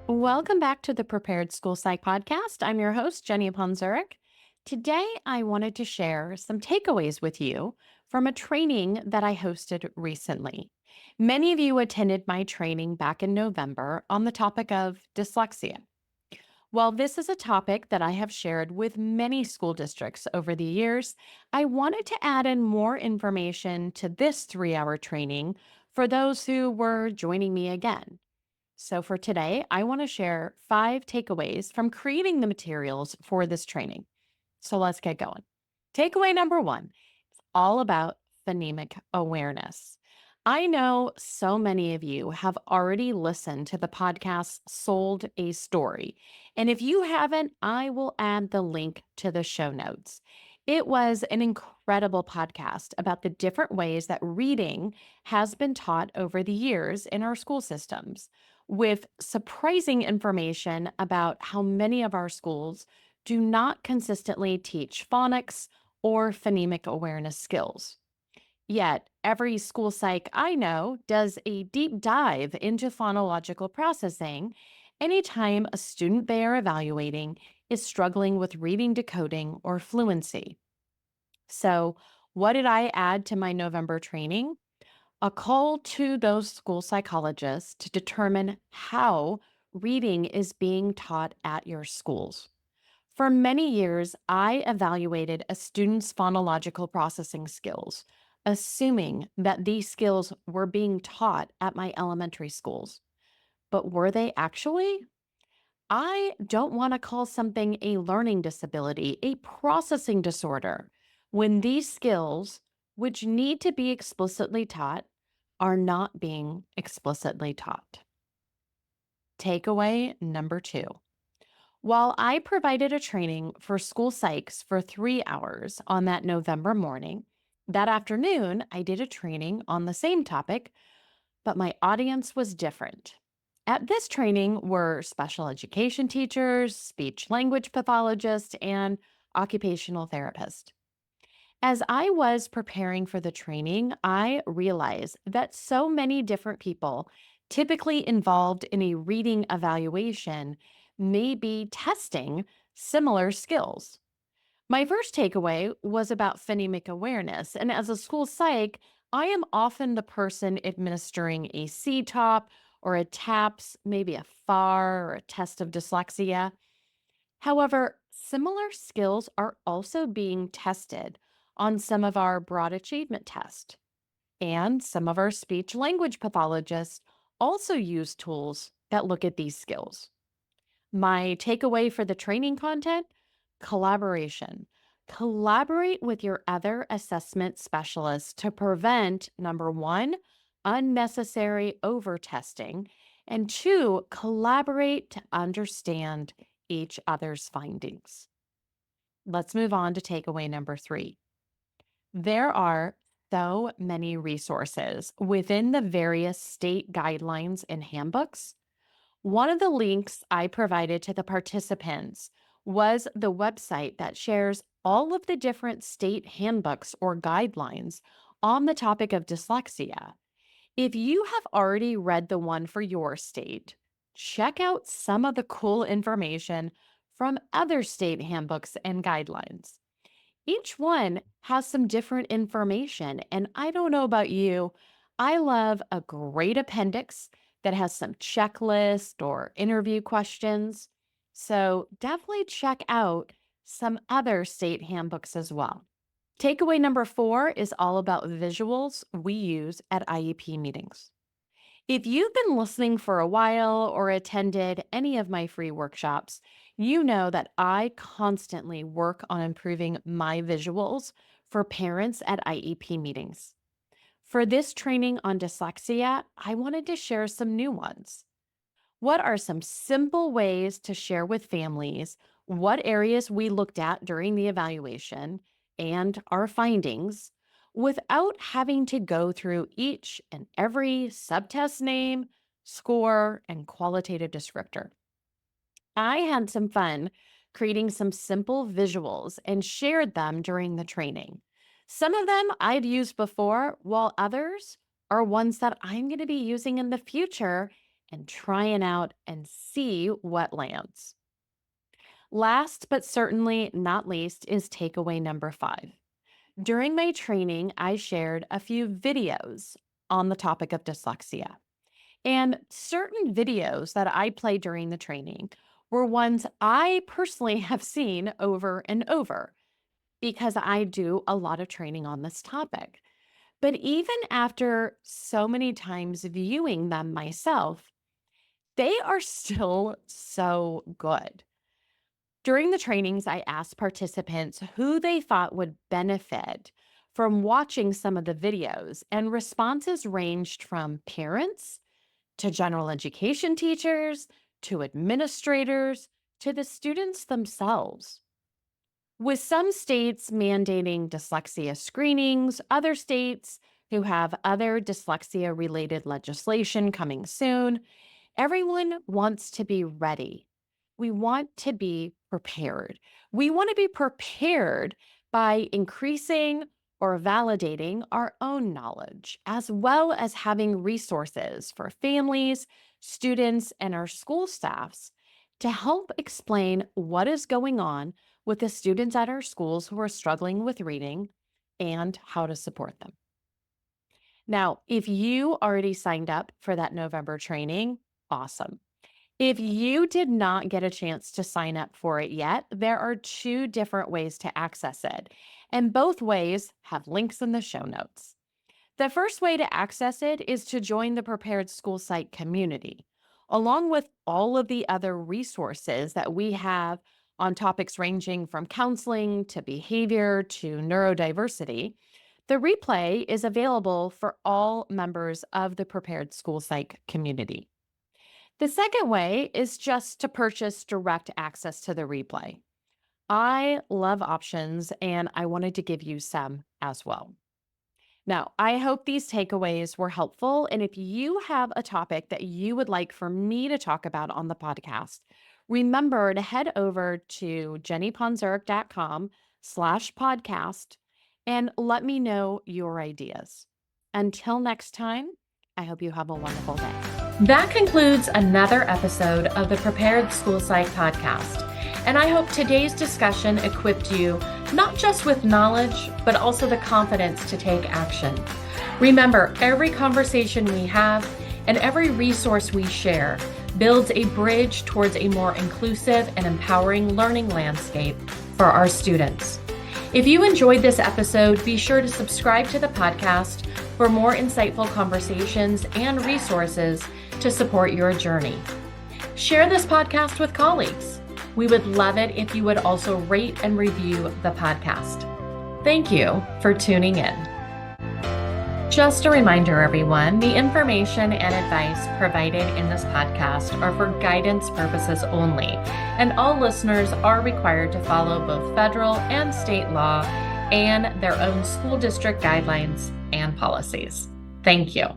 Welcome back to the Prepared School Psych Podcast. I'm your host, Jenny Ponzuric. Today, I wanted to share some takeaways with you from a training that I hosted recently. Many of you attended my training back in November on the topic of dyslexia. While this is a topic that I have shared with many school districts over the years, I wanted to add in more information to this 3 hour training for those who were joining me again. So, for today, I want to share 5 takeaways from creating the materials for this training. So, let's get going. Takeaway number one, it's all about phonemic awareness. I know so many of you have already listened to the podcast Sold a Story. And if you haven't, I will add the link to the show notes. It was an incredible podcast about the different ways that reading has been taught over the years in our school systems, with surprising information about how many of our schools do not consistently teach phonics or phonemic awareness skills. Yet, every school psych I know does a deep dive into phonological processing anytime a student they are evaluating is struggling with reading, decoding, or fluency. So, what did I add to my November training? A call to those school psychologists to determine how reading is being taught at your schools. For many years, I evaluated a student's phonological processing skills, assuming that these skills were being taught at my elementary schools. But were they actually? I don't want to call something a learning disability, a processing disorder, when these skills, which need to be explicitly taught, are not being explicitly taught. Takeaway number two. While I provided a training for school psychs for 3 hours on that November morning, that afternoon I did a training on the same topic, but my audience was different. At this training were special education teachers, speech language pathologists, and occupational therapists. As I was preparing for the training, I realized that so many different people typically involved in a reading evaluation may be testing similar skills. My first takeaway was about phonemic awareness. And as a school psych, I am often the person administering a C-top or a TAPS, maybe a FAR or a test of dyslexia. However, similar skills are also being tested on some of our broad achievement tests. And some of our speech language pathologists also use tools that look at these skills. My takeaway for the training content: collaboration. Collaborate with your other assessment specialists to prevent, number one, unnecessary over testing, and two, collaborate to understand each other's findings. Let's move on to takeaway number three. There are so many resources within the various state guidelines and handbooks. One of the links I provided to the participants was the website that shares all of the different state handbooks or guidelines on the topic of dyslexia. If you have already read the one for your state, check out some of the cool information from other state handbooks and guidelines. Each one has some different information, and I don't know about you, I love a great appendix that has some checklist or interview questions. So definitely check out some other state handbooks as well. Takeaway number four is all about visuals we use at IEP meetings. If you've been listening for a while or attended any of my free workshops, you know that I constantly work on improving my visuals for parents at IEP meetings. For this training on dyslexia, I wanted to share some new ones. What are some simple ways to share with families what areas we looked at during the evaluation and our findings without having to go through each and every subtest name, score, and qualitative descriptor? I had some fun creating some simple visuals and shared them during the training. Some of them I've used before, while others are ones that I'm going to be using in the future and trying out and see what lands. Last but certainly not least is takeaway number 5. During my training, I shared a few videos on the topic of dyslexia. And certain videos that I played during the training were ones I personally have seen over and over because I do a lot of training on this topic. But even after so many times viewing them myself, they are still so good. During the trainings, I asked participants who they thought would benefit from watching some of the videos, and responses ranged from parents to general education teachers to administrators to the students themselves. With some states mandating dyslexia screenings, other states who have other dyslexia related legislation coming soon, everyone wants to be ready. We want to be prepared. We want to be prepared by increasing or validating our own knowledge, as well as having resources for families, students, and our school staffs to help explain what is going on with the students at our schools who are struggling with reading and how to support them. Now, if you already signed up for that November training, awesome. If you did not get a chance to sign up for it yet, there are 2 different ways to access it, and both ways have links in the show notes. The first way to access it is to join the Prepared School Psych community. Along with all of the other resources that we have on topics ranging from counseling to behavior to neurodiversity, the replay is available for all members of the Prepared School Psych community. The second way is just to purchase direct access to the replay. I love options, and I wanted to give you some as well. Now, I hope these takeaways were helpful. And if you have a topic that you would like for me to talk about on the podcast, remember to head over to jennyponzuric.com/podcast and let me know your ideas. Until next time, I hope you have a wonderful day. That concludes another episode of the Prepared School Psych Podcast. And I hope today's discussion equipped you not just with knowledge, but also the confidence to take action. Remember, every conversation we have and every resource we share builds a bridge towards a more inclusive and empowering learning landscape for our students. If you enjoyed this episode, be sure to subscribe to the podcast for more insightful conversations and resources to support your journey. Share this podcast with colleagues. We would love it if you would also rate and review the podcast. Thank you for tuning in. Just a reminder, everyone, the information and advice provided in this podcast are for guidance purposes only, and all listeners are required to follow both federal and state law and their own school district guidelines and policies. Thank you.